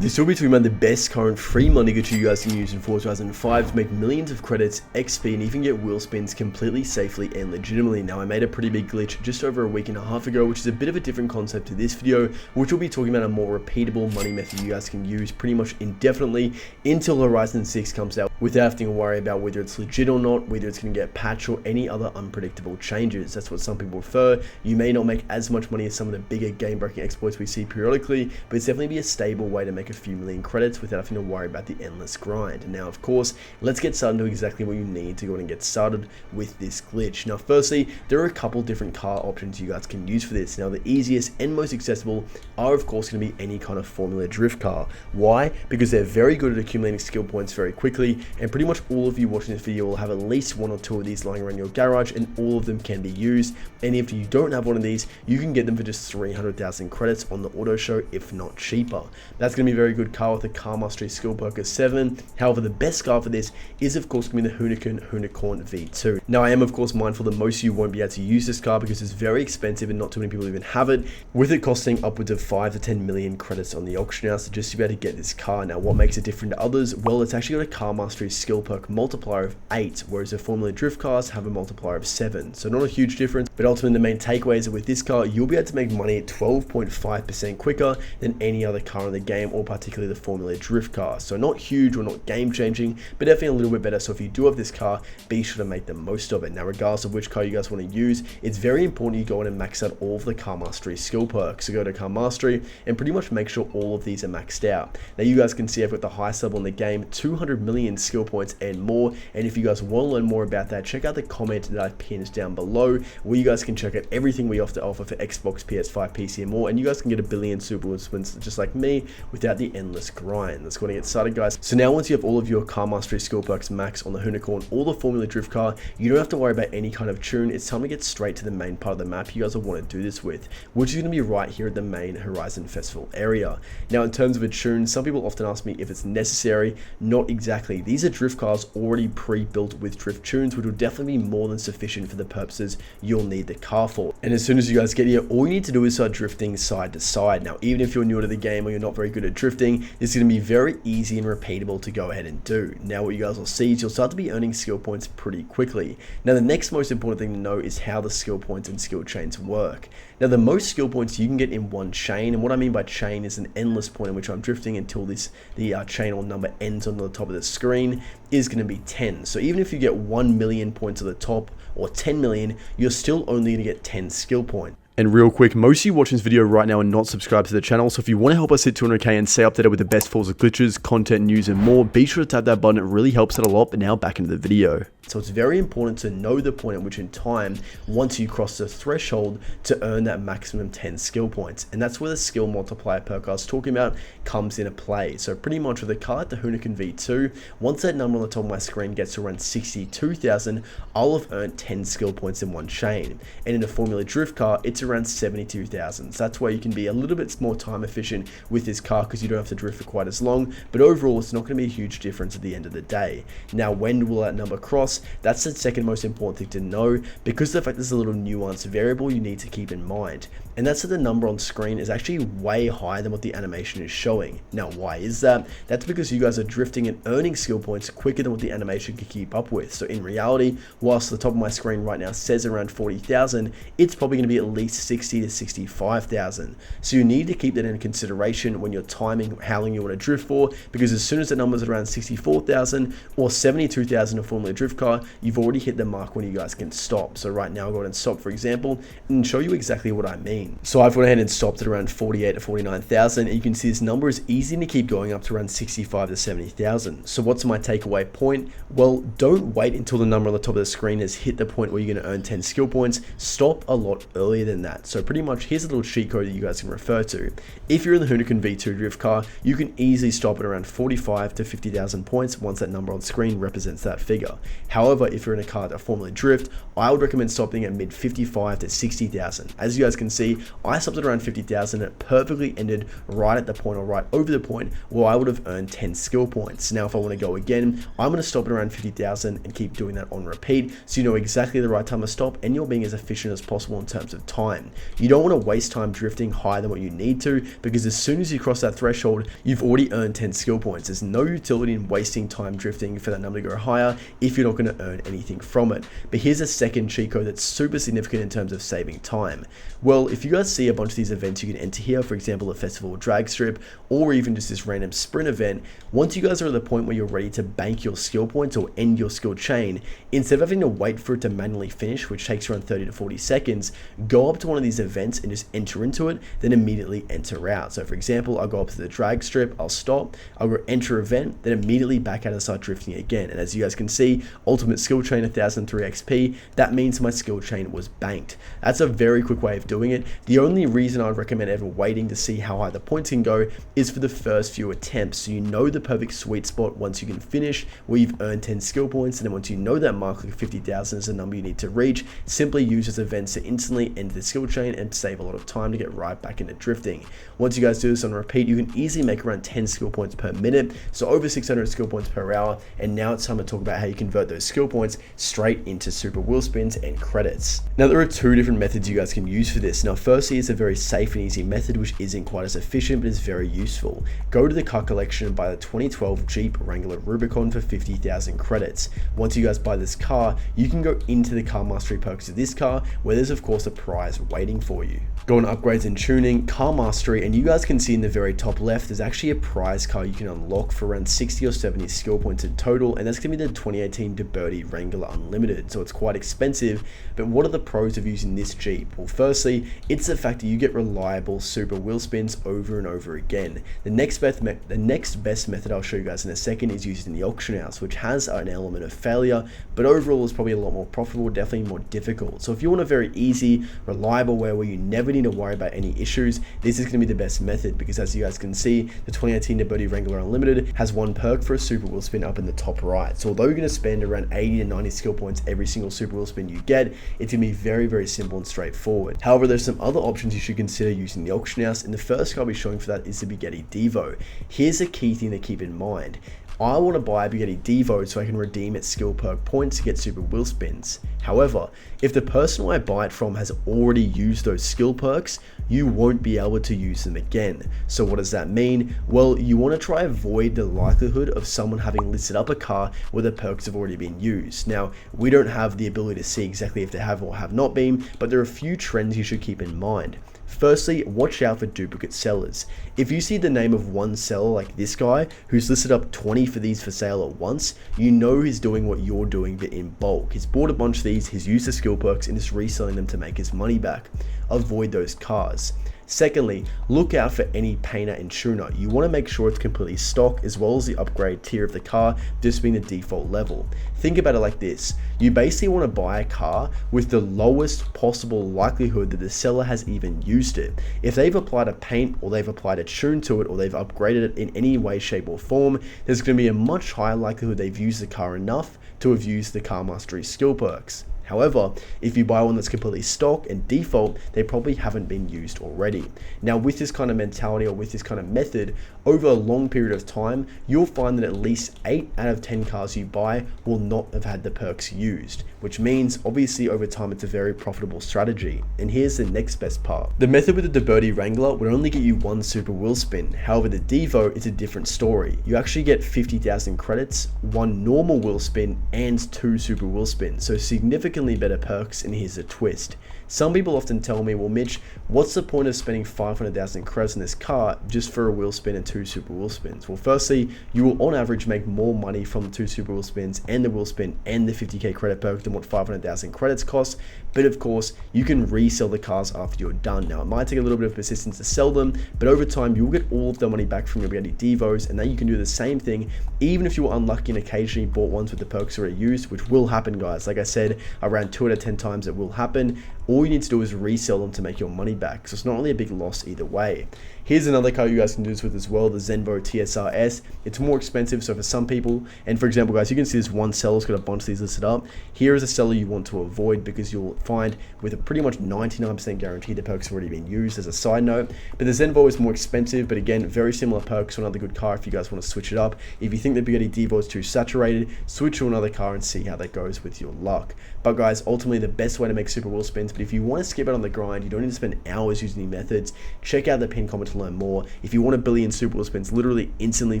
This will be talking about the best current free money glitch you guys can use in Forza 2005 to make millions of credits, XP, and even get wheel spins completely safely and legitimately. Now, I made a pretty big glitch just over a week and a half ago, which is a bit of a different concept to this video, which will be talking about a more repeatable money method you guys can use pretty much indefinitely until Horizon 6 comes out without having to worry about whether it's legit or not, whether it's going to get patched or any other unpredictable changes. That's what some people prefer. You may not make as much money as some of the bigger game-breaking exploits we see periodically, but it's definitely be a stable way to make a few million credits without having to worry about the endless grind. Now, of course, let's get started into exactly what you need to go and get started with this glitch. Now, firstly, there are a couple different car options you guys can use for this. Now, the easiest and most accessible are, of course, going to be any kind of Formula Drift car. Why? Because they're very good at accumulating skill points very quickly, and pretty much all of you watching this video will have at least one or two of these lying around your garage, and all of them can be used. And if you don't have one of these, you can get them for just 300,000 credits on the auto show, if not cheaper. That's going to be a very good car with a car mastery skill perk of 7. However, the best car for this is, of course, going to be the Unicorn V2. Now, I am, of course, mindful that most of you won't be able to use this car because it's very expensive and not too many people even have it, with it costing upwards of 5 to 10 million credits on the auction house just to be able to get this car. Now, what makes it different to others? Well, it's actually got a car mastery skill perk multiplier of 8, whereas the Formula Drift cars have a multiplier of 7. So not a huge difference, but ultimately the main takeaway is that with this car, you'll be able to make money at 12.5% quicker than any other car in the game, or particularly the Formula Drift car. So not huge or not game changing, but definitely a little bit better. So if you do have this car, be sure to make the most of it. Now, regardless of which car you guys want to use, it's very important you go in and max out all of the car mastery skill perks. So go to car mastery and pretty much make sure all of these are maxed out. Now, you guys can see I've got the highest level in the game, 200 million skill points and more. And if you guys want to learn more about that, check out the comment that I've pinned down below, where you guys can check out everything we have to offer for Xbox, PS5, PC, and more. And you guys can get a billion super wins just like me without the endless grind. Let's go and get started, guys. So now, once you have all of your car mastery skill perks max on the Unicorn or the Formula Drift car, you don't have to worry about any kind of tune. It's time to get straight to the main part of the map you guys will want to do this with, which is going to be right here at the main Horizon Festival area. Now, in terms of a tune, some people often ask me if it's necessary. Not exactly. These are drift cars already pre-built with drift tunes, which will definitely be more than sufficient for the purposes you'll need the car for. And as soon as you guys get here, all you need to do is start drifting side to side. Now, even if you're new to the game or you're not very good at drifting, this is going to be very easy and repeatable to go ahead and do. Now, what you guys will see is you'll start to be earning skill points pretty quickly. Now, the next most important thing to know is how the skill points and skill chains work. Now, the most skill points you can get in one chain, and what I mean by chain is an endless point in which I'm drifting until the chain or number ends on the top of the screen, is going to be 10. So even if you get 1 million points at the top or 10 million, you're still only going to get 10 skill points. And real quick, most of you watching this video right now are not subscribed to the channel, so if you want to help us hit 200k and stay updated with the best Forza glitches, content, news, and more, be sure to tap that button. It really helps out a lot. But now back into the video. So it's very important to know the point at which in time, once you cross the threshold, to earn that maximum 10 skill points. And that's where the skill multiplier perk I was talking about comes into play. So pretty much with the car at the Unicorn V2, once that number on the top of my screen gets to around 62,000, I'll have earned 10 skill points in one chain. And in a Formula Drift car, it's around 72,000. So that's where you can be a little bit more time efficient with this car because you don't have to drift for quite as long. But overall, it's not going to be a huge difference at the end of the day. Now, when will that number cross? That's the second most important thing to know, because of the fact there's a little nuanced variable you need to keep in mind. And that's that the number on screen is actually way higher than what the animation is showing. Now, why is that? That's because you guys are drifting and earning skill points quicker than what the animation can keep up with. So in reality, whilst the top of my screen right now says around 40,000, it's probably going to be at least 60 to 65,000. So you need to keep that in consideration when you're timing how long you want to drift for, because as soon as the number's around 64,000 or 72,000 a Formula Drift car, you've already hit the mark when you guys can stop. So right now, I'll go ahead and stop, for example, and show you exactly what I mean. So I've gone ahead and stopped at around 48 to 49,000, and you can see this number is easy to keep going up to around 65 to 70,000. So what's my takeaway point? Well, don't wait until the number on the top of the screen has hit the point where you're going to earn 10 skill points. Stop a lot earlier than that. So pretty much, here's a little cheat code that you guys can refer to. If you're in the Unicorn V2 drift car, you can easily stop at around 45 to 50,000 points once that number on screen represents that figure. However, if you're in a car that Formula Drift, I would recommend stopping at mid 55 to 60,000. As you guys can see, I stopped at around 50,000 and it perfectly ended right at the point or right over the point where I would have earned 10 skill points. Now, if I want to go again, I'm going to stop at around 50,000 and keep doing that on repeat, so you know exactly the right time to stop and you're being as efficient as possible in terms of time. time. You don't want to waste time drifting higher than what you need to, because as soon as you cross that threshold, you've already earned 10 skill points. There's no utility in wasting time drifting for that number to go higher if you're not going to earn anything from it. But here's a second cheat code that's super significant in terms of saving time. Well, if you guys see a bunch of these events you can enter here, for example, a festival drag strip, or even just this random sprint event, once you guys are at the point where you're ready to bank your skill points or end your skill chain, instead of having to wait for it to manually finish, which takes around 30 to 40 seconds, go up to one of these events and just enter into it, then immediately enter out. So for example, I'll go up to the drag strip, I'll stop, I'll go enter event, then immediately back out and start drifting again. And as you guys can see, ultimate skill chain 1003 XP, that means my skill chain was banked. That's a very quick way of doing it. The only reason I'd recommend ever waiting to see how high the points can go is for the first few attempts, so you know the perfect sweet spot once you can finish where you've earned 10 skill points, and then once you know that mark, like 50,000 is the number you need to reach, simply use this events to instantly end the skill chain and save a lot of time to get right back into drifting. Once you guys do this on repeat, you can easily make around 10 skill points per minute, so over 600 skill points per hour. And now it's time to talk about how you convert those skill points straight into super wheel spins and credits. Now there are two different methods you guys can use for this. Now firstly, it's a very safe and easy method which isn't quite as efficient but is very useful. Go to the car collection and buy the 2012 Jeep Wrangler Rubicon for 50,000 credits. Once you guys buy this car, you can go into the car mastery perks of this car, where there's of course a prize waiting for you. Go on upgrades and tuning, car mastery, and you guys can see in the very top left there's actually a prize car you can unlock for around 60 or 70 skill points in total, and that's going to be the 2018 DeBerti Wrangler Unlimited. So it's quite expensive, but what are the pros of using this Jeep? Well, firstly, it's the fact that you get reliable super wheel spins over and over again. The next best method I'll show you guys in a second is using the auction house, which has an element of failure, but overall is probably a lot more profitable, definitely more difficult. So if you want a very easy, reliable way where you never need to worry about any issues, this is going to be the best method, because as you guys can see, the 2018 DeBerti Wrangler Unlimited has one perk for a super wheel spin up in the top right. So although you're going to spend around 80 to 90 skill points every single super wheel spin you get, it's going to be very, very simple and straightforward. However, there's some other options you should consider using the auction house, and the first car I'll be showing for that is the Bugatti Devo. Here's a key thing to keep in mind. I want to buy a Bugatti Devo so I can redeem its skill perk points to get super wheel spins. However, if the person who I buy it from has already used those skill perks, you won't be able to use them again. So what does that mean? Well, you want to try avoid the likelihood of someone having listed up a car where the perks have already been used. Now, we don't have the ability to see exactly if they have or have not been, but there are a few trends you should keep in mind. Firstly, watch out for duplicate sellers. If you see the name of one seller like this guy who's listed up 20 for these for sale at once, you know he's doing what you're doing but in bulk. He's bought a bunch of these, he's used the skill perks and is reselling them to make his money back. Avoid those cars. Secondly, look out for any painter and tuner. You want to make sure it's completely stock, as well as the upgrade tier of the car just being the default level. Think about it like this. You basically want to buy a car with the lowest possible likelihood that the seller has even used it. If they've applied a paint, or they've applied a tune to it, or they've upgraded it in any way, shape or form, there's going to be a much higher likelihood they've used the car enough to have used the car mastery skill perks. However, if you buy one that's completely stock and default, they probably haven't been used already. Now, with this kind of mentality or with this kind of method, over a long period of time, you'll find that at least 8 out of 10 cars you buy will not have had the perks used, which means obviously over time it's a very profitable strategy. And here's the next best part. The method with the DeBerti Wrangler would only get you one super wheel spin. However, the Devo is a different story. You actually get 50,000 credits, one normal wheel spin, and 2 super wheel spins. So significantly better perks, and here's a twist. Some people often tell me, well Mitch, what's the point of spending 500,000 credits in this car just for a wheel spin and 2 super wheel spins? Well, firstly, you will on average make more money from the 2 super wheel spins and the wheel spin and the 50k credit perk than what 500,000 credits cost. But of course, you can resell the cars after you're done. Now, it might take a little bit of persistence to sell them, but over time, you'll get all of the money back from your Bugatti Devos, and then you can do the same thing, even if you were unlucky and occasionally bought ones with the perks already used, which will happen, guys. Like I said, around 2 out of 10 times it will happen. All you need to do is resell them to make your money back. So it's not really a big loss either way. Here's another car you guys can do this with as well, the Zenvo TSR-S. It's more expensive, so for some people, and for example guys, you can see this one seller's got a bunch of these listed up. Here is a seller you want to avoid because you'll find with a pretty much 99% guarantee the perks have already been used as a side note. But the Zenvo is more expensive, but again, very similar perks, so another good car if you guys want to switch it up. If you think the Bugatti Divo is too saturated, switch to another car and see how that goes with your luck. But guys, ultimately the best way to make super wheel spins, but if you want to skip out on the grind, you don't need to spend hours using these methods, check out the pinned comment to learn more. If you want a billion super wheel spins literally instantly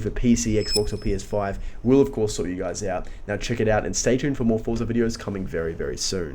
for PC, Xbox or PS5, we'll of course sort you guys out. Now check it out and stay tuned for more Forza videos coming very, very soon.